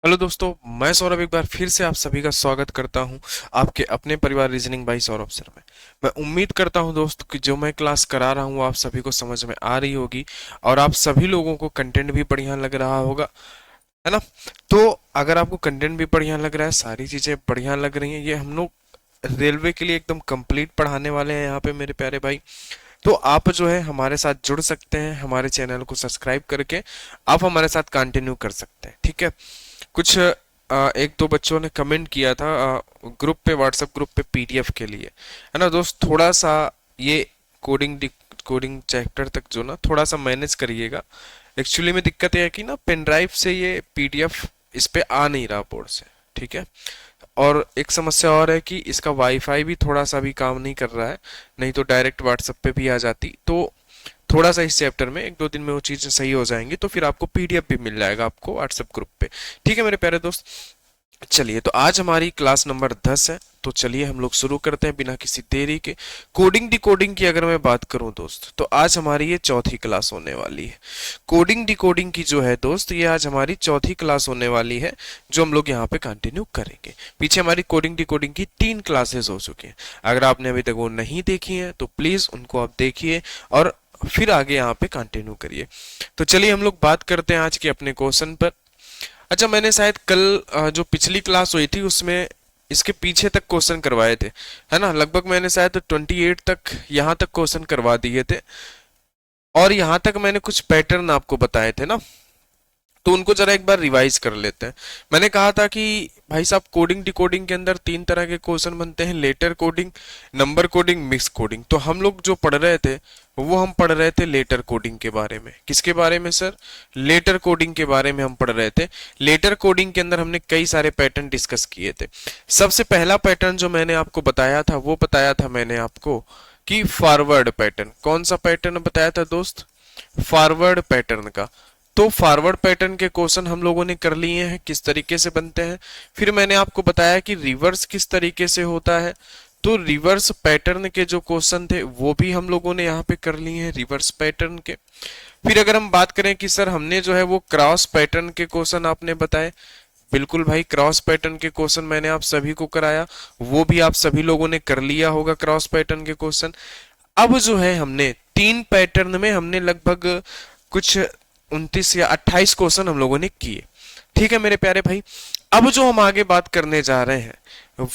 Hello दोस्तों, मैं सौरभ एक बार फिर से आप सभी का स्वागत करता हूं आपके अपने परिवार रीजनिंग बाई सौरभ सर में। मैं उम्मीद करता हूं दोस्त कि जो मैं क्लास करा रहा हूं आप सभी को समझ में आ रही होगी और आप सभी लोगों को कंटेंट भी बढ़िया लग रहा होगा, है ना। तो अगर आपको कंटेंट भी बढ़िया लग रहा है, सारी चीजें बढ़िया लग रही हैं, ये हम लोग रेलवे के लिए एकदम कंप्लीट पढ़ाने वाले हैं यहाँ पे मेरे प्यारे भाई। तो आप जो है हमारे साथ जुड़ सकते हैं, हमारे चैनल को सब्सक्राइब करके आप हमारे साथ कंटिन्यू कर सकते हैं, ठीक है। कुछ एक दो बच्चों ने कमेंट किया था ग्रुप पे, व्हाट्सएप ग्रुप पे पीडीएफ के लिए, है ना दोस्त। थोड़ा सा ये कोडिंग चैप्टर तक जो ना थोड़ा सा मैनेज करिएगा। एक्चुअली में दिक्कत ये है कि ना पेन ड्राइव से ये पीडीएफ इस पे आ नहीं रहा बोर्ड से, ठीक है। और एक समस्या और है कि इसका वाईफाई भी थोड़ा सा भी काम नहीं कर रहा है, नहीं तो डायरेक्ट व्हाट्सएप पे भी आ जाती। तो थोड़ा सा इस चैप्टर में एक दो दिन में वो चीजें सही हो जाएंगी, तो फिर आपको पीडीएफ भी मिल जाएगा आपको व्हाट्सएप ग्रुप पे, ठीक है मेरे प्यारे दोस्त। चलिए, तो आज हमारी क्लास नंबर 10 है, तो चलिए हम लोग शुरू करते हैं बिना किसी देरी के। कोडिंग डिकोडिंग की अगर मैं बात करूं दोस्त, तो आज हमारी ये चौथी क्लास होने वाली है। कोडिंग डिकोडिंग की जो है दोस्त, ये आज हमारी चौथी क्लास होने वाली है, जो हम लोग यहाँ पे कंटिन्यू करेंगे। पीछे हमारी कोडिंग डिकोडिंग की 3 क्लासेस हो चुकी हैं। अगर आपने अभी तक वो नहीं देखी हैं तो प्लीज उनको आप देखिए और फिर आगे यहाँ पे कंटिन्यू करिए। तो चलिए हम लोग बात करते हैं आज के अपने क्वेश्चन पर। अच्छा, मैंने शायद कल जो पिछली क्लास हुई थी उसमें इसके पीछे तक क्वेश्चन करवाए थे, है ना। लगभग मैंने शायद 28 तक यहाँ तक क्वेश्चन करवा दिए थे और यहाँ तक मैंने कुछ पैटर्न आपको बताए थे ना, तो उनको जरा एक बार रिवाइज कर लेते हैं। मैंने कहा था कि भाई साहब कोडिंग डिकोडिंग के अंदर 3 तरह के क्वेश्चन बनते हैं, letter coding, number coding, mix coding. तो हम लोग जो पढ़ रहे थे वो हम पढ़ रहे थे लेटर कोडिंग के बारे में। किसके बारे में सर? लेटर कोडिंग के बारे में हम पढ़ रहे थे। लेटर कोडिंग के अंदर हमने कई सारे पैटर्न डिस्कस किए थे। सबसे पहला पैटर्न जो मैंने आपको बताया था वो बताया था मैंने आपको कि फॉरवर्ड पैटर्न। कौन सा पैटर्न बताया था दोस्त? फॉरवर्ड पैटर्न का। तो फॉरवर्ड पैटर्न के क्वेश्चन हम लोगों ने कर लिए हैं, किस तरीके से बनते हैं। फिर मैंने आपको बताया कि रिवर्स किस तरीके से होता है। तो रिवर्स पैटर्न के जो क्वेश्चन थे वो भी हम लोगों ने यहाँ पे कर लिए हैं, रिवर्स पैटर्न के। फिर अगर हम बात करें कि सर हमने जो है वो क्रॉस पैटर्न के क्वेश्चन आपने बताए, बिल्कुल भाई, क्रॉस पैटर्न के क्वेश्चन मैंने आप सभी को कराया, वो भी आप सभी लोगों ने कर लिया होगा क्रॉस पैटर्न के क्वेश्चन। अब जो है हमने 3 पैटर्न में हमने लगभग कुछ 29 या 28 क्वेश्चन हम लोगों ने किए, ठीक है मेरे प्यारे भाई। अब जो हम आगे बात करने जा रहे हैं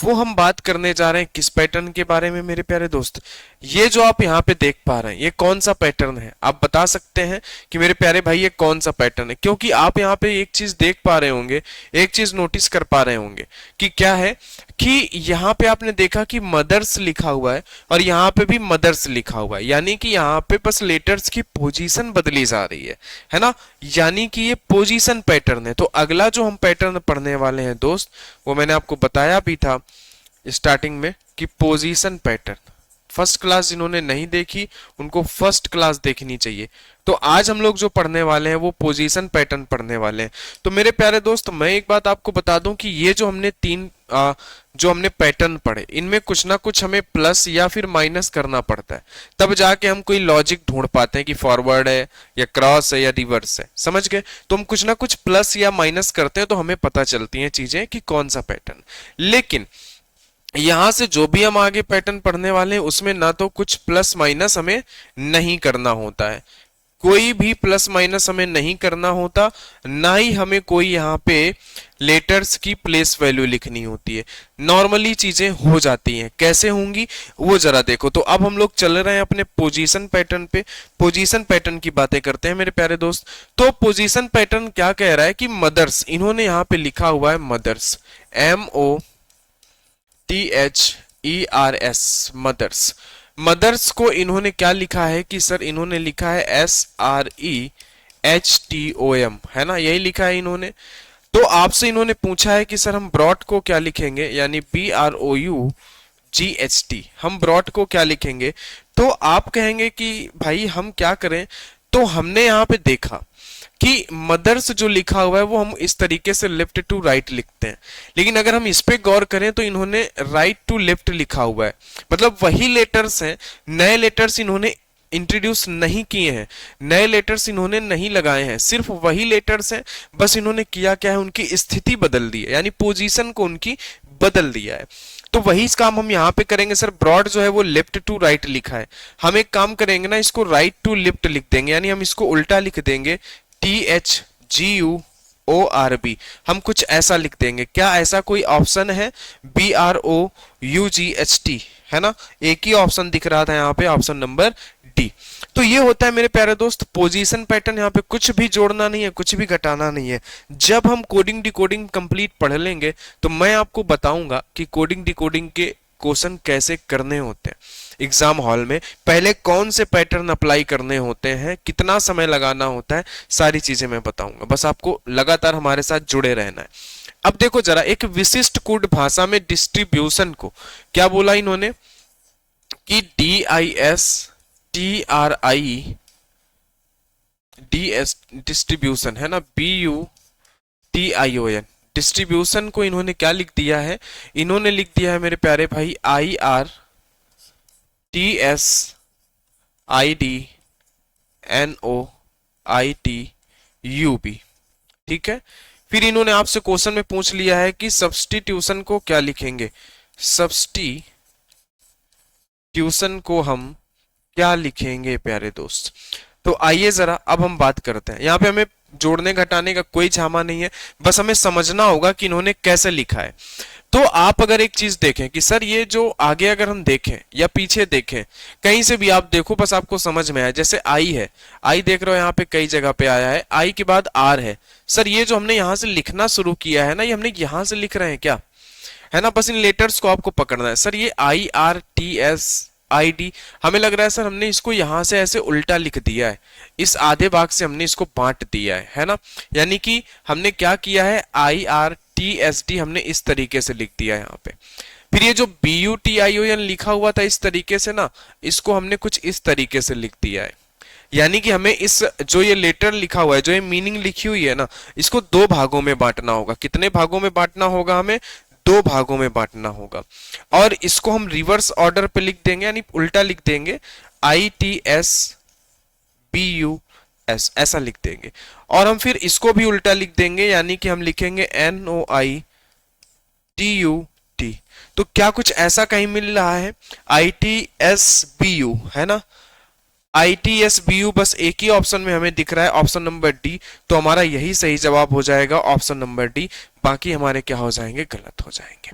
वो हम बात करने जा रहे हैं किस पैटर्न के बारे में मेरे प्यारे दोस्त? ये जो आप यहाँ पे देख पा रहे हैं ये कौन सा पैटर्न है? आप बता सकते हैं कि मेरे प्यारे भाई ये कौन सा पैटर्न है? क्योंकि आप यहाँ पे एक चीज देख पा रहे होंगे, एक चीज नोटिस कर पा रहे होंगे कि क्या है कि यहाँ पे आपने देखा कि मदर्स लिखा हुआ है और यहाँ पे भी मदर्स लिखा हुआ है, यानी कि यहाँ पे बस लेटर्स की पोजीशन बदली जा रही है ना। यानी कि ये पोजीशन पैटर्न है। तो अगला जो हम पैटर्न पढ़ने वाले हैं दोस्त, वो मैंने आपको बताया भी था स्टार्टिंग में कि पोजीशन पैटर्न। फर्स्ट क्लास जिन्होंने नहीं देखी उनको फर्स्ट क्लास देखनी चाहिए। तो आज हम लोग जो पढ़ने वाले हैं वो पोजीशन पैटर्न पढ़ने वाले हैं। तो मेरे प्यारे दोस्त, मैं एक बात आपको बता दूं कि ये जो हमने जो हमने पैटर्न पढ़े, इनमें कुछ ना कुछ हमें प्लस या फिर माइनस करना पड़ता है, तब जाके हम कोई लॉजिक ढूंढ पाते हैं कि फॉरवर्ड है या क्रॉस है या रिवर्स है, समझ गए। तो हम कुछ ना कुछ प्लस या माइनस करते हैं तो हमें पता चलती हैं चीजें कि कौन सा पैटर्न। लेकिन यहां से जो भी हम आगे पैटर्न पढ़ने वाले हैं उसमें ना तो कुछ प्लस माइनस हमें नहीं करना होता है, कोई भी प्लस माइनस हमें नहीं करना होता, ना ही हमें कोई यहाँ पे लेटर्स की प्लेस वैल्यू लिखनी होती है। नॉर्मली चीजें हो जाती हैं, कैसे होंगी वो जरा देखो। तो अब हम लोग चल रहे हैं अपने पोजीशन पैटर्न पे। पोजीशन पैटर्न की बातें करते हैं मेरे प्यारे दोस्त। तो पोजीशन पैटर्न क्या कह रहा है कि मदर्स, इन्होंने यहाँ पे लिखा हुआ है मदर्स, MOTHERS, मदर्स। मदर्स को इन्होंने क्या लिखा है कि सर इन्होंने लिखा है SREHTOM, है ना, यही लिखा है इन्होंने। तो आपसे इन्होंने पूछा है कि सर हम ब्रॉड को क्या लिखेंगे, यानी BROUGHT, हम ब्रॉड को क्या लिखेंगे? तो आप कहेंगे कि भाई हम क्या करें? तो हमने यहाँ पे देखा कि मदर्स जो लिखा हुआ है वो हम इस तरीके से लेफ्ट टू राइट लिखते हैं, लेकिन अगर हम इस पे गौर करें तो इन्होंने राइट टू लेफ्ट लिखा हुआ है, मतलब वही लेटर्स हैं, नए लेटर्स इन्होंने इंट्रोड्यूस नहीं किए हैं, नए लेटर्स इन्होंने नहीं लगाए हैं, सिर्फ वही लेटर्स हैं, बस इन्होंने किया क्या है, उनकी स्थिति बदल दी है, यानी पोजीशन को उनकी बदल दिया है। तो वही इस काम हम यहाँ पे करेंगे। सर ब्रॉड जो है वो लेफ्ट टू राइट लिखा है, हम एक काम करेंगे ना, इसको राइट टू लेफ्ट लिख देंगे, यानी हम इसको उल्टा लिख देंगे, THGUORB, हम कुछ ऐसा लिख देंगे। क्या ऐसा कोई ऑप्शन है? BROUGHT, है ना, एक ही ऑप्शन दिख रहा था यहाँ पे, ऑप्शन नंबर डी। तो ये होता है मेरे प्यारे दोस्त पोजीशन पैटर्न। यहाँ पे कुछ भी जोड़ना नहीं है, कुछ भी घटाना नहीं है। जब हम कोडिंग डिकोडिंग कंप्लीट पढ़ लेंगे तो मैं आपको बताऊंगा कि कोडिंग डिकोडिंग के क्वेश्चन कैसे करने होते हैं एग्जाम हॉल में, पहले कौन से पैटर्न अप्लाई करने होते हैं, कितना समय लगाना होता है, सारी चीजें मैं बताऊंगा। बस आपको लगातार हमारे साथ जुड़े रहना है। अब देखो जरा, एक विशिष्ट कोड भाषा में डिस्ट्रीब्यूशन को क्या बोला इन्होंने कि DISTRI डिस्ट्रीब्यूशन, है ना, BUTION डिस्ट्रीब्यूशन को इन्होंने क्या लिख दिया है, इन्होंने लिख दिया है मेरे प्यारे भाई IRTSIDNOITUB। ठीक है, फिर इन्होंने आपसे क्वेश्चन में पूछ लिया है कि सब्स्टिट्यूशन को क्या लिखेंगे, सब्स्टिट्यूशन को हम क्या लिखेंगे प्यारे दोस्त। तो आइए जरा अब हम बात करते हैं। यहाँ पे हमें जोड़ने घटाने का कोई झामा नहीं है, बस हमें समझना होगा कि इन्होंने कैसे लिखा है। तो आप अगर एक चीज देखें कि सर ये जो आगे अगर हम देखें या पीछे देखें, कहीं से भी आप देखो, बस आपको समझ में आए। जैसे आई है, आई देख रहे हो यहाँ पे कई जगह पे आया है, आई के बाद आर है। सर ये जो हमने यहाँ से लिखना शुरू किया है ना, ये हमने यहाँ से लिख रहे हैं क्या, है ना, बस इन लेटर्स को आपको पकड़ना है। सर ये IRTSID, हमें लग रहा है सर हमने इसको यहां से ऐसे उल्टा लिख दिया है, इस आधे भाग से हमने इसको बांट दिया है ना, यानी कि हमने क्या किया है, IRTSD हमने इस तरीके से लिख दिया है यहाँ पे। फिर ये जो BUTION लिखा हुआ था इस तरीके से ना, इसको हमने कुछ इस तरीके से लिख दिया है। यानी कि हमें इस जो ये लेटर लिखा हुआ है, जो ये मीनिंग लिखी हुई है ना, इसको दो भागों में बांटना होगा। कितने भागों में बांटना होगा, हमें दो भागों में बांटना होगा। और इसको हम रिवर्स ऑर्डर पे लिख देंगे, यानी उल्टा लिख देंगे, ITSBUS ऐसा लिख देंगे। और हम फिर इसको भी उल्टा लिख देंगे, यानी कि हम लिखेंगे NOITUT। तो क्या कुछ ऐसा कहीं मिल रहा है, ITSBU, है ना, ITSBU बस एक ही ऑप्शन में हमें दिख रहा है, ऑप्शन नंबर डी। तो हमारा यही सही जवाब हो जाएगा, ऑप्शन नंबर डी। बाकी हमारे क्या हो जाएंगे, गलत हो जाएंगे।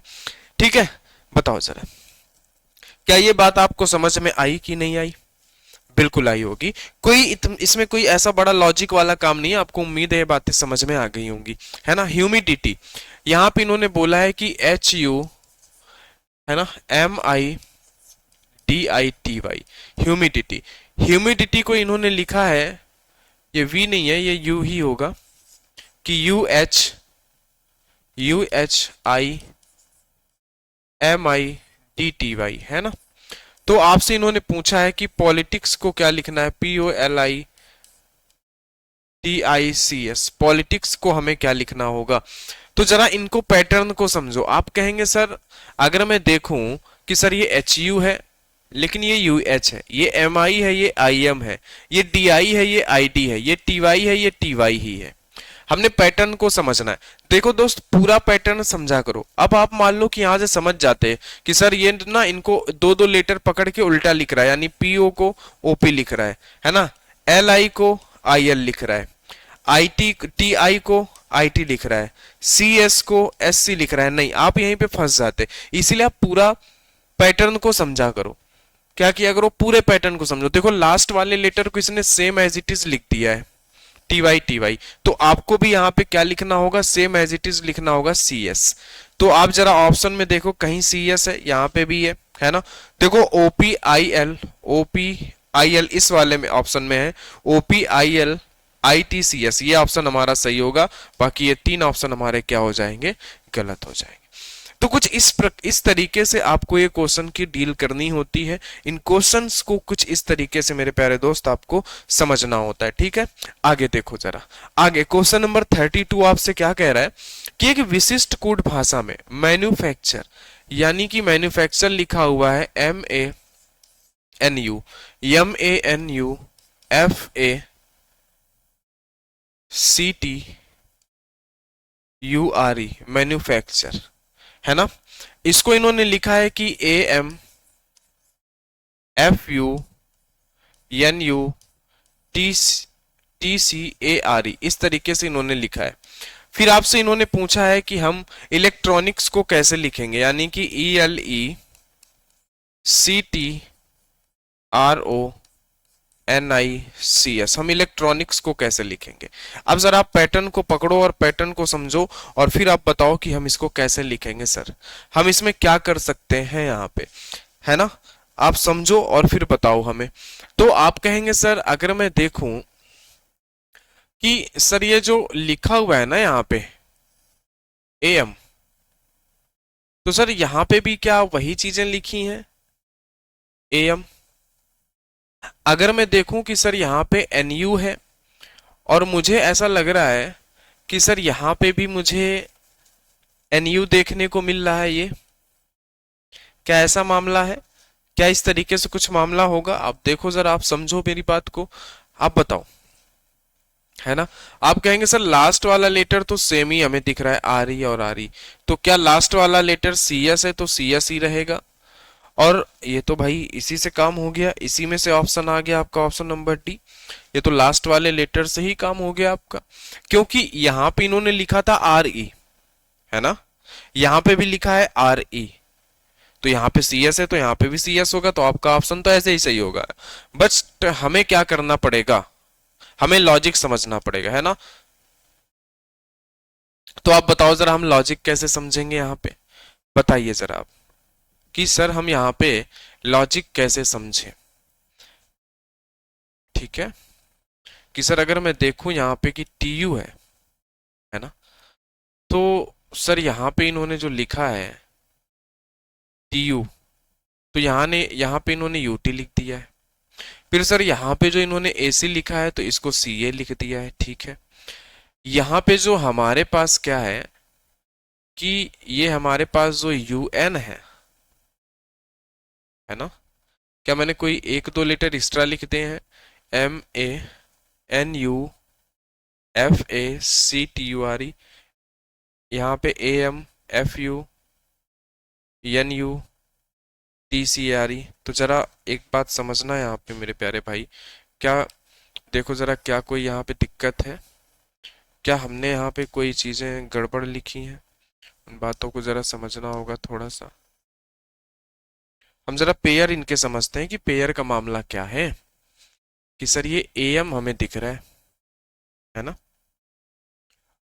ठीक है, बताओ जरा, क्या ये बात आपको समझ में आई कि नहीं आई? बिल्कुल आई होगी। कोई इसमें कोई ऐसा बड़ा लॉजिक वाला काम नहीं है, आपको उम्मीद है ये बातें समझ में आ गई होंगी, है ना। ह्यूमिडिटी, यहाँ पे इन्होंने बोला है कि HU, है ना, MIDITY, ह्यूमिडिटी। ह्यूमिडिटी को इन्होंने लिखा है, ये V नहीं है, ये U ही होगा, कि UHIMIDTY, है ना। तो आपसे इन्होंने पूछा है कि पॉलिटिक्स को क्या लिखना है, POLITICS, पॉलिटिक्स को हमें क्या लिखना होगा। तो जरा इनको पैटर्न को समझो। आप कहेंगे सर अगर मैं देखूं कि सर ये HU है, लेकिन ये UH है, ये MI है, ये IM है, ये DI है, ये ID है, ये TY है, ये TY ही है। हमने पैटर्न को समझना है। देखो दोस्त, पूरा पैटर्न समझा करो। अब आप मान लो कि यहां से समझ जाते हैं कि सर ये ना इनको दो दो लेटर पकड़ के उल्टा लिख रहा है, यानी PO को OP लिख रहा है ना, LI को IL लिख रहा है, TI को IT लिख रहा है, CS को SC लिख रहा है। नहीं, आप यहीं पे फंस जाते, इसीलिए आप पूरा पैटर्न को समझा करो। क्या किया करो, पूरे पैटर्न को समझो। देखो लास्ट वाले लेटर को इसने सेम एज इट इज लिख दिया है, TY, तो आपको भी यहाँ पे क्या लिखना होगा, सेम एज इट इज लिखना होगा, CS। तो आप जरा ऑप्शन में देखो, कहीं CS है, यहाँ पे भी है ना। देखो OPIL इस वाले में ऑप्शन में है, OPIL ITCS, ये ऑप्शन हमारा सही होगा। बाकी ये तीन ऑप्शन हमारे क्या हो जाएंगे, गलत हो जाएंगे। तो कुछ इस तरीके से आपको ये क्वेश्चन की डील करनी होती है। इन क्वेश्चंस को कुछ इस तरीके से मेरे प्यारे दोस्त आपको समझना होता है। ठीक है, आगे देखो जरा। आगे क्वेश्चन नंबर 32 आपसे क्या कह रहा है कि एक विशिष्ट कोड भाषा में मैन्युफैक्चर, यानी कि मैन्युफैक्चर लिखा हुआ है एन यू, MANUFACTURE, मैन्युफैक्चर, है ना। इसको इन्होंने लिखा है कि AMFUNUTCARE, इस तरीके से इन्होंने लिखा है। फिर आपसे इन्होंने पूछा है कि हम इलेक्ट्रॉनिक्स को कैसे लिखेंगे, यानी कि ELECTRONICS, हम इलेक्ट्रॉनिक्स को कैसे लिखेंगे। अब जरा आप पैटर्न को पकड़ो और पैटर्न को समझो, और फिर आप बताओ कि हम इसको कैसे लिखेंगे। सर हम इसमें क्या कर सकते हैं यहाँ पे, है ना। आप समझो और फिर बताओ हमें। तो आप कहेंगे सर अगर मैं देखूं कि सर ये जो लिखा हुआ है ना यहाँ पे AM, तो सर यहाँ पे भी क्या वही चीजें लिखी हैं AM। अगर मैं देखूं कि सर यहाँ पे NU है, और मुझे ऐसा लग रहा है कि सर यहाँ पे भी मुझे NU देखने को मिल रहा है, ये क्या ऐसा मामला है, क्या इस तरीके से कुछ मामला होगा। आप देखो जरा, आप समझो मेरी बात को, आप बताओ, है ना। आप कहेंगे सर लास्ट वाला लेटर तो सेम ही हमें दिख रहा है, RE और RE, तो क्या लास्ट वाला लेटर CS है तो CS ही रहेगा। और ये तो भाई इसी से काम हो गया, इसी में से ऑप्शन आ गया आपका, ऑप्शन नंबर डी। ये तो लास्ट वाले लेटर से ही काम हो गया आपका, क्योंकि यहाँ पे इन्होंने लिखा था RE, है ना, यहाँ पे भी लिखा है RE, तो यहाँ पे CS है तो यहाँ पे भी CS होगा, तो आपका ऑप्शन तो ऐसे ही सही होगा। बस हमें क्या करना पड़ेगा, हमें लॉजिक समझना पड़ेगा, है ना। तो आप बताओ जरा, हम लॉजिक कैसे समझेंगे यहाँ पे, बताइए जरा आप कि सर हम यहाँ पे लॉजिक कैसे समझें। ठीक है, कि सर अगर मैं देखूं यहाँ पे कि TU है ना, तो सर यहाँ पे इन्होंने जो लिखा है TU, तो यहाँ पे इन्होंने UT लिख दिया है। फिर सर यहाँ पे जो इन्होंने AC लिखा है तो इसको CA लिख दिया है। ठीक है, यहाँ पे जो हमारे पास क्या है कि ये हमारे पास जो UN है ना, क्या मैंने कोई एक दो लेटर एक्स्ट्रा लिख दिए हैं, MANUFACTURE, यहाँ पे AMFUNUTCARE। तो जरा एक बात समझना यहाँ पे मेरे प्यारे भाई, क्या देखो जरा, क्या कोई यहाँ पे दिक्कत है, क्या हमने यहाँ पे कोई चीजें गड़बड़ लिखी हैं, उन बातों को जरा समझना होगा थोड़ा सा। हम जरा पेयर इनके समझते हैं कि पेयर का मामला क्या है। कि सर ये AM हमें दिख रहा है ना,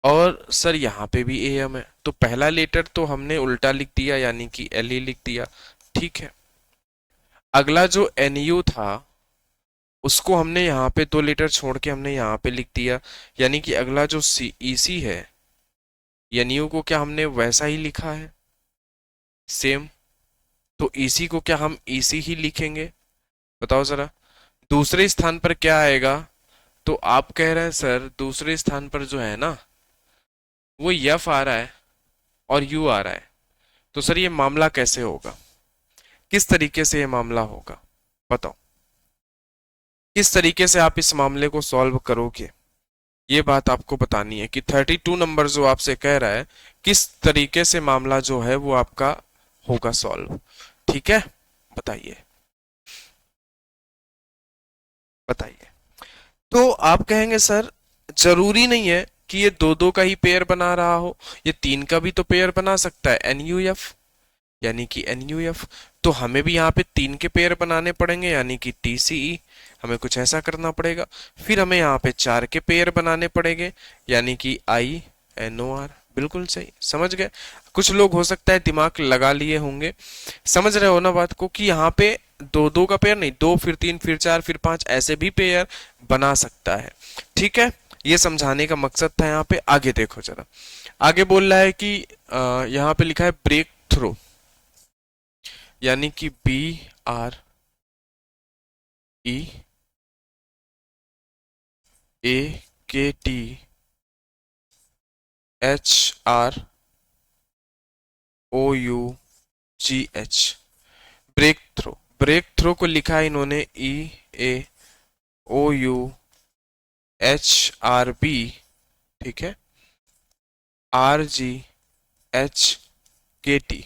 और सर यहाँ पे भी AM है, तो पहला लेटर तो हमने उल्टा लिख दिया, यानी कि LE लिख दिया। ठीक है, अगला जो NU था उसको हमने यहाँ पे दो लेटर छोड़ के हमने यहाँ पे लिख दिया, यानी कि अगला जो EC है, NU को क्या हमने वैसा ही लिखा है सेम, तो EC को क्या हम EC ही लिखेंगे, बताओ जरा। दूसरे स्थान पर क्या आएगा, तो आप कह रहे हैं सर दूसरे स्थान पर जो है ना वो F आ रहा है और U आ रहा है, तो सर ये मामला कैसे होगा, किस तरीके से ये मामला होगा, बताओ किस तरीके से आप इस मामले को सॉल्व करोगे। ये बात आपको बतानी है कि 32 नंबर जो आपसे कह रहा है किस तरीके से मामला जो है वो आपका होगा सॉल्व। ठीक है, बताइए बताइए। तो आप कहेंगे सर जरूरी नहीं है कि ये दो दो का ही पेयर बना रहा हो, ये तीन का भी तो पेयर बना सकता है, NUF, यानी कि NUF। तो हमें भी यहाँ पे तीन के पेयर बनाने पड़ेंगे, यानी कि TCE, हमें कुछ ऐसा करना पड़ेगा। फिर हमें यहाँ पे चार के पेयर बनाने पड़ेंगे, यानी कि INOR। बिल्कुल सही, समझ गए। कुछ लोग हो सकता है दिमाग लगा लिए होंगे, समझ रहे हो ना बात को, कि यहाँ पे दो दो का पेयर नहीं, दो फिर तीन फिर चार फिर पांच ऐसे भी पेयर बना सकता है। ठीक है, ये समझाने का मकसद था यहाँ पे। आगे देखो जरा, आगे बोल रहा है कि यहाँ पे लिखा है ब्रेक थ्रू, यानी कि BREAKTHROUGH, break through. Break throw को लिखा है इन्होंने EAOUHRB, ठीक है, RGHKT।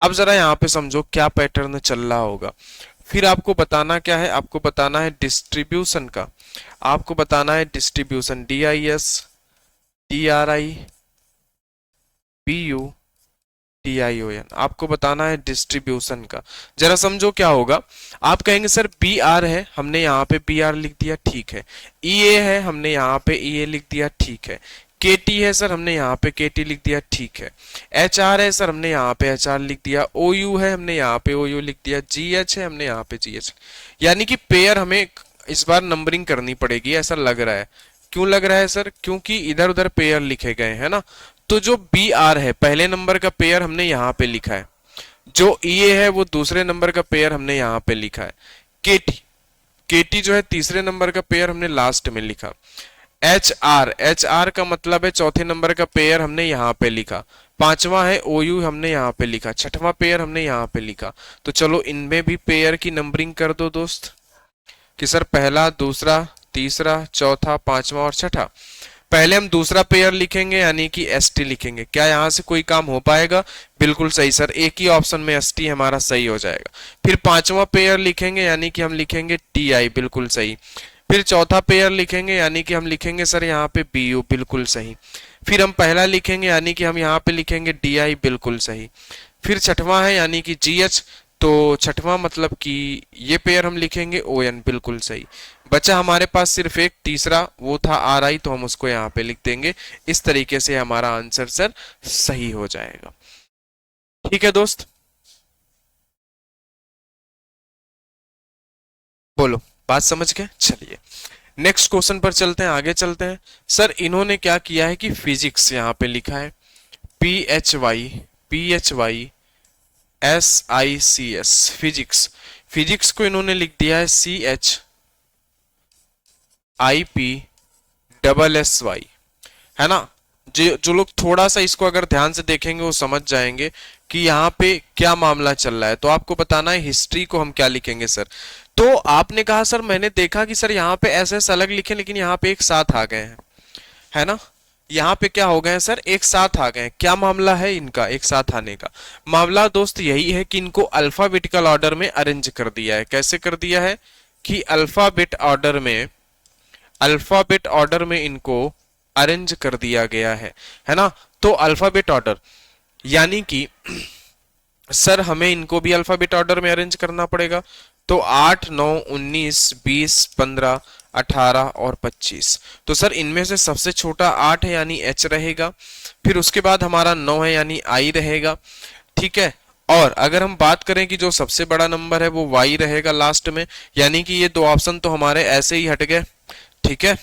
अब जरा यहाँ पे समझो क्या पैटर्न चल रहा होगा। फिर आपको बताना क्या है, आपको बताना है डिस्ट्रीब्यूशन का, आपको बताना है डिस्ट्रीब्यूशन, DISTRIBUTION, आपको बताना है डिस्ट्रीब्यूशन का। जरा समझो क्या होगा। आप कहेंगे सर BR है, हमने यहाँ पे BR लिख दिया, ठीक है। EA है, हमने यहाँ पे EA लिख दिया, ठीक है। KT है सर, हमने यहाँ पे KT लिख दिया, ठीक है। HR है सर, हमने यहाँ पे HR लिख दिया। OU है, हमने यहाँ पे OU लिख दिया। GH है, हमने यहाँ पे GH। यानी कि पेयर हमें इस बार नंबरिंग करनी पड़ेगी, ऐसा लग रहा है। क्यों लग रहा है सर? क्योंकि इधर उधर पेयर लिखे गए हैं ना। तो जो BR है पहले नंबर का पेयर हमने यहाँ पे लिखा है, जो EA है वो दूसरे नंबर का पेयर हमने यहाँ पे लिखा है। KT जो है तीसरे नंबर का पेयर हमने लास्ट में लिखा। HR का मतलब है चौथे नंबर का पेयर हमने यहाँ पे लिखा। पांचवा है OU, हमने यहाँ पे लिखा। छठवां पेयर हमने यहाँ पे लिखा। तो चलो इनमें भी पेयर की नंबरिंग कर दो दोस्त, कि सर पहला, दूसरा, तीसरा, चौथा, पांचवा और छठा। पहले हम दूसरा पेयर लिखेंगे यानी कि ST लिखेंगे। क्या यहाँ से कोई काम हो पाएगा? बिल्कुल सही सर, एक ही ऑप्शन में ST हमारा सही हो जाएगा। फिर पांचवा पेयर लिखेंगे यानी कि हम लिखेंगे TI, बिल्कुल सही। फिर चौथा पेयर लिखेंगे यानी कि हम लिखेंगे सर यहाँ पे BU, बिल्कुल सही। फिर हम पहला लिखेंगे यानी कि हम यहाँ पे लिखेंगे DI, बिल्कुल सही। फिर छठवां है यानी कि GH, तो छठवां मतलब कि ये पेयर हम लिखेंगे ON, बिल्कुल सही। बचा हमारे पास सिर्फ एक तीसरा, वो था RI, तो हम उसको यहाँ पे लिख देंगे। इस तरीके से हमारा आंसर सर सही हो जाएगा। ठीक है दोस्त, बोलो बात समझ गए? चलिए नेक्स्ट क्वेश्चन पर चलते हैं, आगे चलते हैं। सर इन्होंने क्या किया है कि फिजिक्स यहाँ पे लिखा है PHY SICS, फिजिक्स। फिजिक्स को इन्होंने लिख दिया है CHIPSSY, है ना। जो लोग थोड़ा सा इसको अगर ध्यान से देखेंगे वो समझ जाएंगे कि यहाँ पे क्या मामला चल रहा है। तो आपको बताना है हिस्ट्री को हम क्या लिखेंगे सर। तो आपने कहा सर मैंने देखा कि सर यहाँ पे ऐसे अलग लिखे, लेकिन यहाँ पे एक साथ आ गए हैं, है ना। यहाँ पे क्या हो गए हैं सर? एक साथ आ गए हैं। क्या मामला है इनका एक साथ आने का? मामला दोस्त यही है कि इनको अल्फाबेटिकल ऑर्डर में अरेंज कर दिया है। कैसे कर दिया है? कि अल्फाबेट ऑर्डर में इनको अरेंज कर दिया गया है ना। तो अल्फाबेट ऑर्डर यानी कि सर हमें इनको भी अल्फाबेट ऑर्डर में अरेंज करना पड़ेगा। तो 8, 9, 19, 20, 15, 18 और 25। तो सर इनमें से सबसे छोटा 8 है यानी H रहेगा। फिर उसके बाद हमारा 9 है यानी I रहेगा, ठीक है। और अगर हम बात करें कि जो सबसे बड़ा नंबर है वो Y रहेगा लास्ट में, यानी कि ये दो ऑप्शन तो हमारे ऐसे ही हट गए, ठीक है।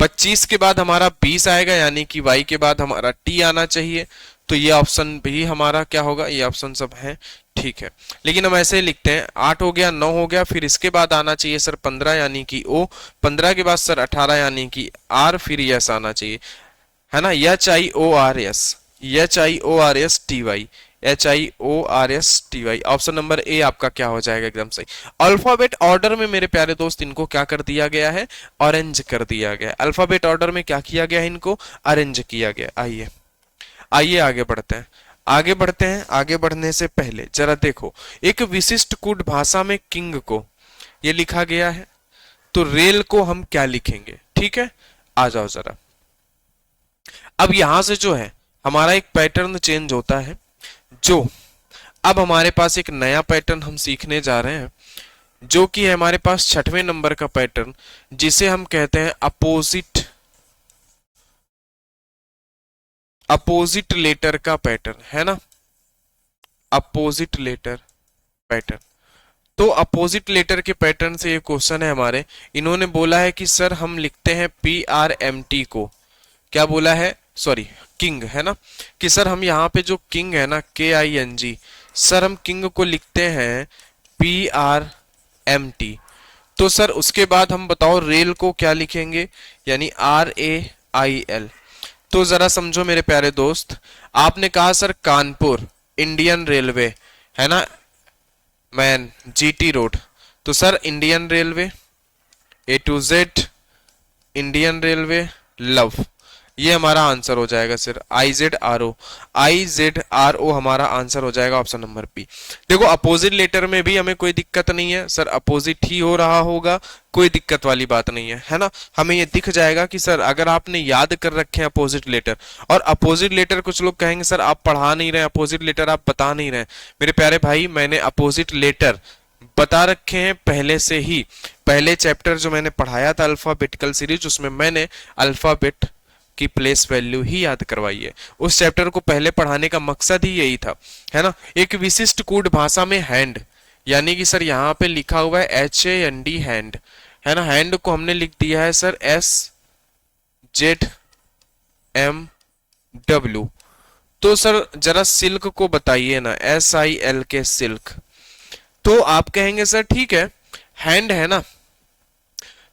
25 के बाद हमारा 20 आएगा यानी कि Y के बाद हमारा T आना चाहिए। तो ये ऑप्शन भी हमारा क्या होगा? ये ऑप्शन सब है, ठीक है। लेकिन हम ऐसे लिखते हैं 8 हो गया, 9 हो गया, फिर इसके बाद आना चाहिए सर 15 यानी कि O, 15 के बाद सर 18 यानी कि R, फिर यस आना चाहिए, है ना। HIORS ऑप्शन नंबर ए आपका क्या हो जाएगा? एकदम सही। अल्फाबेट ऑर्डर में मेरे प्यारे दोस्त इनको क्या कर दिया गया है? अरेंज कर दिया गया। अल्फाबेट ऑर्डर में क्या किया गया है? इनको अरेंज किया गया। आइए आइए आगे बढ़ते हैं, आगे बढ़ने से पहले जरा देखो, एक विशिष्ट कूट भाषा में किंग को ये लिखा गया है, तो रेल को हम क्या लिखेंगे? ठीक है, आ जाओ जरा। अब यहां से जो है हमारा एक पैटर्न चेंज होता है, जो अब हमारे पास एक नया पैटर्न हम सीखने जा रहे हैं, जो कि है हमारे पास 6वें नंबर का पैटर्न, जिसे हम कहते हैं अपोजिट लेटर का पैटर्न, है ना। Opposite letter pattern. तो अपोजिट लेटर के पैटर्न से ये क्वेश्चन है हमारे। इन्होंने बोला है कि सर हम लिखते हैं PRMT को, क्या बोला है? सॉरी, किंग, है ना। कि सर हम यहाँ पे जो किंग है ना, KING, सर हम किंग को लिखते हैं PRMT। तो सर उसके बाद हम बताओ रेल को क्या लिखेंगे? यानी RAIL। तो जरा समझो मेरे प्यारे दोस्त, आपने कहा सर कानपुर इंडियन रेलवे, है ना। Man, GT road. तो sir Indian railway, A to Z, Indian railway, love, ये हमारा आंसर हो जाएगा sir. I Z R O हमारा आंसर हो जाएगा ऑप्शन नंबर बी। देखो अपोजिट लेटर में भी हमें कोई दिक्कत नहीं है सर, अपोजिट ही हो रहा होगा, कोई दिक्कत वाली बात नहीं है ना। हमें ये दिख जाएगा कि सर अगर आपने याद कर रखे हैं अपोजिट लेटर, और अपोजिट लेटर कुछ लोग कहेंगे सर आप पढ़ा नहीं रहे, अपोजिट लेटर आप बता नहीं रहे। मेरे प्यारे भाई मैंने अपोजिट लेटर बता रखे हैं पहले से ही। पहले चैप्टर जो मैंने पढ़ाया था अल्फाबेटिकल सीरीज, उसमें मैंने अल्फाबेट की प्लेस वैल्यू ही याद करवाई है। उस चैप्टर को पहले पढ़ाने का मकसद ही यही था, है ना। एक विशिष्ट कूट भाषा में हैंड, यानी कि सर यहाँ पे लिखा हुआ है HAND हैंड, है ना। हैंड को हमने लिख दिया है सर SZMW। तो सर जरा सिल्क को बताइए ना, SIL के सिल्क। तो आप कहेंगे सर ठीक है हैंड है ना,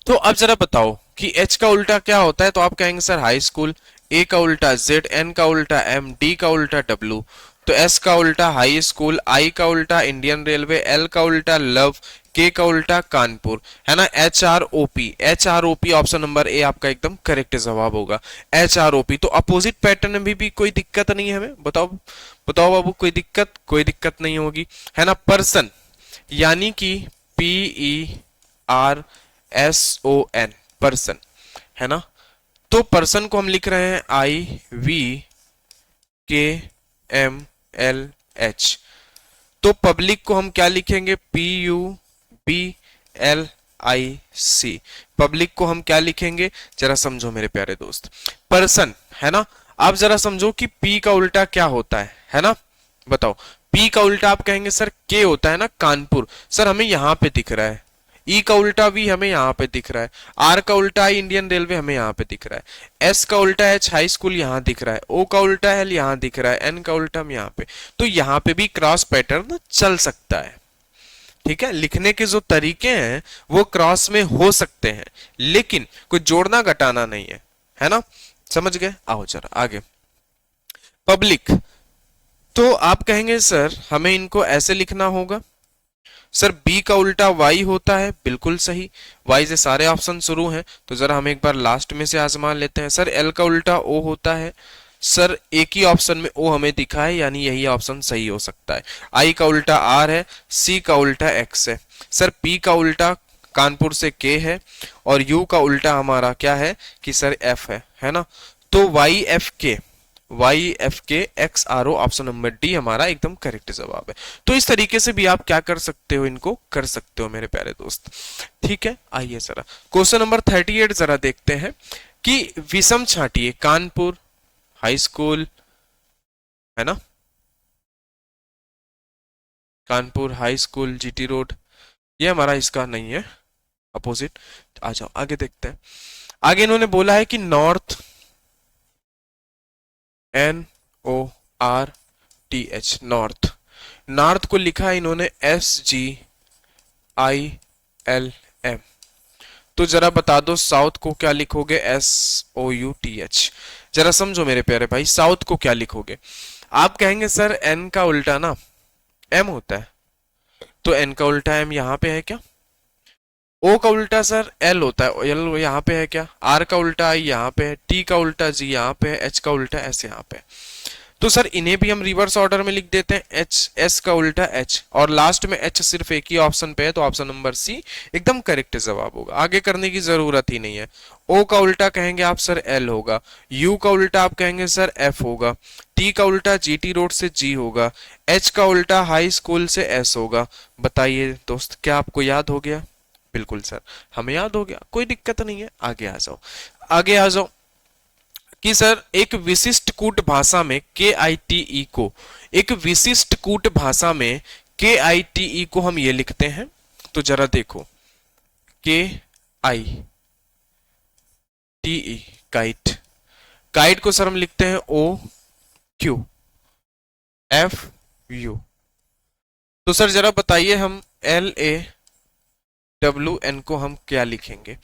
तो अब जरा बताओ कि H का उल्टा क्या होता है। तो आप कहेंगे सर हाई स्कूल, A का उल्टा Z, N का उल्टा M, D का उल्टा W। तो S का उल्टा हाई स्कूल, I का उल्टा इंडियन रेलवे, L का उल्टा लव, K का उल्टा कानपुर, है ना। HROP ऑप्शन नंबर ए आपका एकदम करेक्ट जवाब होगा, HROP। तो अपोजिट पैटर्न में भी कोई दिक्कत नहीं है हमें, बताओ बताओ बाबू, कोई दिक्कत नहीं होगी, है ना। पर्सन यानी कि PERSON, पर्सन, है ना। तो पर्सन को हम लिख रहे हैं IVKMLH। तो पब्लिक को हम क्या लिखेंगे, PUBLIC। पब्लिक को हम क्या लिखेंगे, जरा समझो मेरे प्यारे दोस्त। पर्सन, है ना। आप जरा समझो कि P का उल्टा क्या होता है ना। बताओ P का उल्टा आप कहेंगे सर K होता है ना, कानपुर। सर हमें यहां पे दिख रहा है। E का उल्टा V हमें यहाँ पे दिख रहा है। R का उल्टा I इंडियन रेलवे हमें यहाँ पे दिख रहा है। S का उल्टा H हाई स्कूल यहाँ दिख रहा है। O का उल्टा L यहाँ दिख रहा है। N का उल्टा हम यहाँ पे। तो यहाँ पे भी क्रॉस पैटर्न चल सकता है, ठीक है। लिखने के जो तरीके हैं वो क्रॉस में हो सकते हैं, लेकिन कोई जोड़ना घटाना नहीं है ना। समझ गए। आओ जरा आगे। पब्लिक, तो आप कहेंगे सर हमें इनको ऐसे लिखना होगा। सर बी का उल्टा वाई होता है, बिल्कुल सही। वाई से सारे ऑप्शन शुरू हैं, तो जरा हम एक बार लास्ट में से आजमा लेते हैं। सर एल का उल्टा ओ होता है। सर एक ही ऑप्शन में ओ हमें दिखा है, यानी यही ऑप्शन सही हो सकता है। आई का उल्टा आर है, सी का उल्टा एक्स है। सर पी का उल्टा कानपुर से के है, और यू का उल्टा हमारा क्या है कि सर एफ है ना। तो YFK ऑप्शन नंबर डी हमारा एकदम करेक्ट जवाब है। तो इस तरीके से भी आप क्या कर सकते हो, इनको कर सकते हो मेरे प्यारे दोस्त, ठीक है। आइए जरा क्वेश्चन नंबर 38 जरा देखते हैं कि विषम छांटिए कानपुर हाई स्कूल, है ना, Kanpur high school GT road, ये हमारा इसका नहीं है अपोजिट। आ जाओ आगे देखते हैं। आगे इन्होंने बोला है कि नॉर्थ, NORTH, नॉर्थ। नॉर्थ को लिखा है इन्होंने SGILM। तो जरा बता दो साउथ को क्या लिखोगे, SOUTH। जरा समझो मेरे प्यारे भाई, साउथ को क्या लिखोगे। आप कहेंगे सर N का उल्टा ना M होता है, तो N का उल्टा M यहाँ पे है क्या। O का उल्टा सर L होता है, L यहाँ पे है क्या। R का उल्टा I यहाँ पे है, T का उल्टा G यहाँ पे है, H का उल्टा S यहाँ पे है। तो सर इन्हें भी हम रिवर्स ऑर्डर में लिख देते हैं, S का उल्टा H, और लास्ट में H सिर्फ एक ही ऑप्शन पे है, तो ऑप्शन नंबर C एकदम करेक्ट जवाब होगा। आगे करने की जरूरत ही नहीं है। O का उल्टा कहेंगे आप सर L होगा, U का उल्टा आप कहेंगे सर F होगा, T का उल्टा GT रोड से G होगा, H का उल्टा हाई स्कूल से S होगा। बताइए दोस्त क्या आपको याद हो गया। बिल्कुल सर हमें याद हो गया, कोई दिक्कत नहीं है। आगे आ जाओ, आगे आ जाओ कि सर एक विशिष्ट कूट भाषा में KITE को, एक विशिष्ट कूट भाषा में KITE को हम ये लिखते हैं। तो जरा देखो KITE, काइट, काइट को सर हम लिखते हैं OQFU। तो सर जरा बताइए हम LAWN को हम क्या लिखेंगे।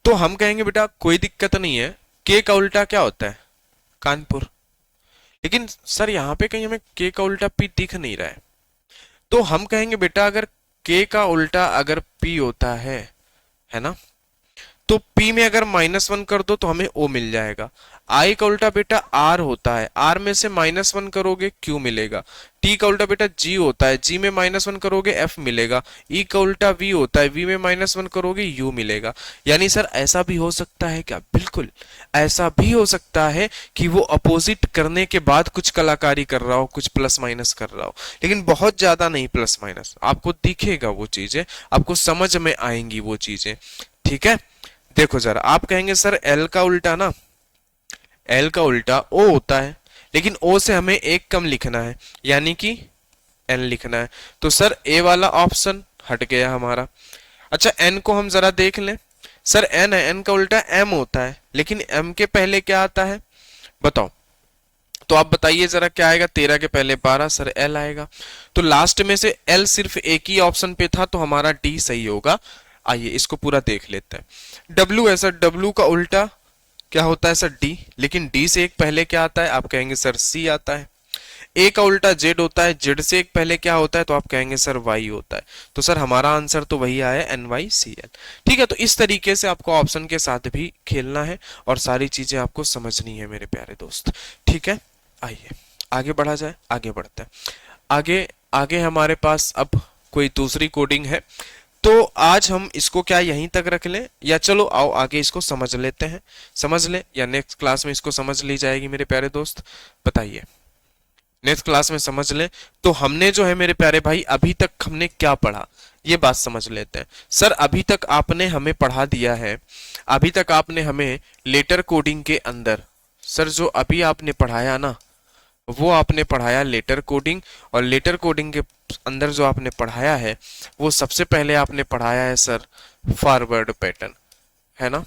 तो हम कहेंगे बेटा कोई दिक्कत नहीं है, के का उल्टा क्या होता है, कानपुर। लेकिन सर यहाँ पे कहीं हमें के का उल्टा पी दिख नहीं रहा है, तो हम कहेंगे बेटा अगर k का उल्टा अगर p होता है ना, तो P में अगर -1 कर दो तो हमें O मिल जाएगा। I का उल्टा बेटा R होता है, R में से -1 करोगे Q मिलेगा। T का उल्टा बेटा G होता है, G में -1 करोगे F मिलेगा। E का उल्टा V होता है, V में -1 करोगे U मिलेगा। यानी सर ऐसा भी हो सकता है क्या? बिल्कुल ऐसा भी हो सकता है कि वो अपोजिट करने के बाद कुछ कलाकारी कर रहा हो, कुछ प्लस माइनस कर रहा हो, लेकिन बहुत ज्यादा नहीं प्लस माइनस, आपको दिखेगा वो चीजें, आपको समझ में आएंगी वो चीजें। ठीक है, देखो जरा, आप कहेंगे सर L का उल्टा ना, L का उल्टा O होता है, लेकिन O से हमें एक कम लिखना है, यानी कि N लिखना है। तो सर A वाला ऑप्शन हट गया हमारा। अच्छा N को हम जरा देख लें, सर N है, N का उल्टा M होता है, लेकिन M के पहले क्या आता है बताओ? तो आप बताइए जरा क्या आएगा? 13 के पहले 12, सर L आएगा। तो लास्ट में से L सिर्फ एक ही ऑप्शन पे था, तो हमारा D सही होगा। आइए इसको पूरा देख लेते हैं। W है सर, W का उल्टा क्या होता है सर? D, लेकिन D से एक पहले क्या आता है? आप कहेंगे सर C आता है। A का उल्टा Z होता है, Z से एक पहले क्या होता है? तो आप कहेंगे सर Y होता है। तो सर हमारा आंसर तो वही आया, NYCL। ठीक है, तो इस तरीके से आपको ऑप्शन के साथ भी खेलना है और सारी चीजें आपको समझनी है मेरे प्यारे दोस्त। ठीक है, आइए आगे बढ़ा जाए, आगे बढ़ते हैं। आगे आगे हमारे पास अब कोई दूसरी कोडिंग है, तो आज हम इसको क्या यहीं तक रख लें, या चलो आओ आगे इसको समझ लेते हैं। समझ लें या नेक्स्ट क्लास में इसको समझ ली जाएगी मेरे प्यारे दोस्त? बताइए, नेक्स्ट क्लास में समझ लें। तो हमने जो है मेरे प्यारे भाई अभी तक हमने क्या पढ़ा, ये बात समझ लेते हैं। सर अभी तक आपने हमें पढ़ा दिया है, अभी तक आपने हमें लेटर कोडिंग के अंदर, सर जो अभी आपने पढ़ाया ना, वो आपने पढ़ाया लेटर कोडिंग, और लेटर कोडिंग के अंदर जो आपने पढ़ाया है वो सबसे पहले आपने पढ़ाया है सर फॉरवर्ड पैटर्न, है ना?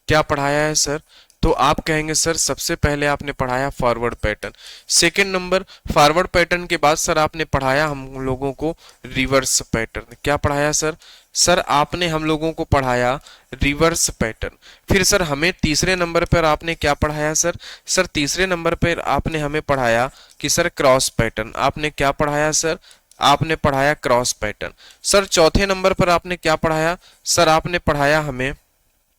क्या पढ़ाया है सर? तो आप कहेंगे सर सबसे पहले आपने पढ़ाया forward pattern. Second number, forward pattern के बाद सर आपने पढ़ाया हम लोगों को रिवर्स पैटर्न। क्या पढ़ाया सर? सर आपने हम लोगों को पढ़ाया रिवर्स पैटर्न। फिर सर हमें तीसरे नंबर पर आपने क्या पढ़ाया सर? सर तीसरे नंबर पर आपने हमें पढ़ाया कि सर क्रॉस पैटर्न। आपने क्या पढ़ाया सर? आपने पढ़ाया क्रॉस पैटर्न। सर चौथे नंबर पर आपने क्या पढ़ाया? सर आपने पढ़ाया हमें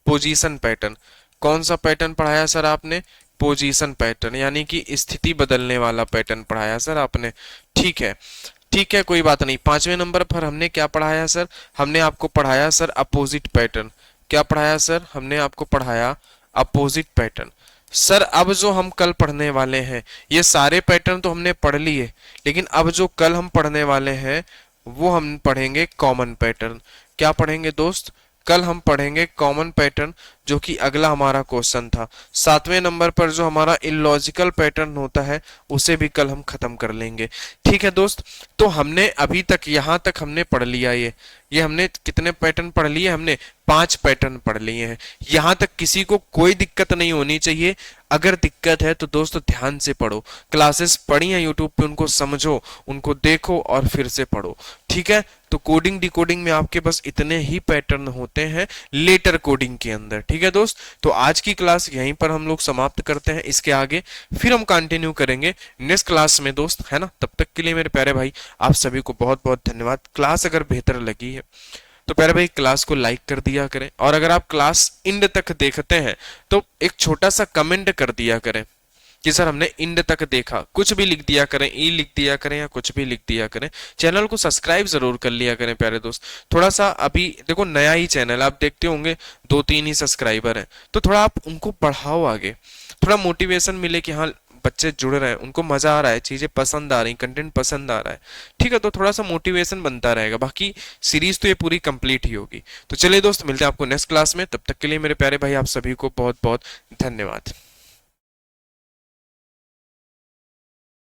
पोजीशन पैटर्न। कौन सा पैटर्न पढ़ाया सर आपने? पोजीशन पैटर्न, यानी कि स्थिति बदलने वाला पैटर्न पढ़ाया सर आपने। ठीक है, ठीक है, कोई बात नहीं। पांचवें नंबर पर हमने क्या पढ़ाया सर? हमने आपको पढ़ाया सर अपोजिट पैटर्न। क्या पढ़ाया सर? हमने आपको पढ़ाया अपोजिट पैटर्न। सर अब जो हम कल पढ़ने वाले हैं, ये सारे पैटर्न तो हमने पढ़ लिए, लेकिन अब जो कल हम पढ़ने वाले हैं वो हम पढ़ेंगे कॉमन पैटर्न। क्या पढ़ेंगे दोस्त? कल हम पढ़ेंगे कॉमन पैटर्न, जो कि अगला हमारा क्वेश्चन था। सातवें नंबर पर जो हमारा इलॉजिकल पैटर्न होता है उसे भी कल हम खत्म कर लेंगे। ठीक है दोस्त, तो हमने अभी तक यहाँ तक हमने पढ़ लिया। ये हमने कितने पैटर्न पढ़ लिए? हमने 5 पैटर्न पढ़ लिए हैं। यहाँ तक किसी को कोई दिक्कत नहीं होनी चाहिए। अगर दिक्कत है तो दोस्त ध्यान से पढ़ो, क्लासेस पढ़ी हैं यूट्यूब पे, उनको समझो, उनको देखो और फिर से पढ़ो। ठीक है, तो कोडिंग डिकोडिंग में आपके पास इतने ही पैटर्न होते हैं लेटर कोडिंग के अंदर। ठीक है दोस्त, तो आज की क्लास यहीं पर हम लोग समाप्त करते हैं। इसके आगे फिर हम कंटिन्यू करेंगे नेक्स्ट क्लास में दोस्त, है ना? तब तक के लिए मेरे प्यारे भाई आप सभी को बहुत बहुत धन्यवाद। क्लास अगर बेहतर लगी है तो प्यारे भाई क्लास को लाइक कर दिया करें, और अगर आप क्लास इंड तक देखते हैं तो एक छोटा सा कमेंट कर दिया करें कि सर हमने इंड तक देखा। कुछ भी लिख दिया करें, ई लिख दिया करें या कुछ भी लिख दिया करें। चैनल को सब्सक्राइब जरूर कर लिया करें प्यारे दोस्त। थोड़ा सा अभी देखो नया ही चैनल, आप देखते होंगे 2-3 ही सब्सक्राइबर हैं, तो थोड़ा आप उनको बढ़ाओ आगे, थोड़ा मोटिवेशन मिले कि हाँ बच्चे जुड़ रहे हैं, उनको मजा आ रहा है, चीजें पसंद आ रही, कंटेंट पसंद आ रहा है। ठीक है, तो थोड़ा सा मोटिवेशन बनता रहेगा। बाकी सीरीज तो ये पूरी कंप्लीट ही होगी। तो चलिए दोस्त, मिलते हैं आपको नेक्स्ट क्लास में। तब तक के लिए मेरे प्यारे भाई आप सभी को बहुत बहुत धन्यवाद।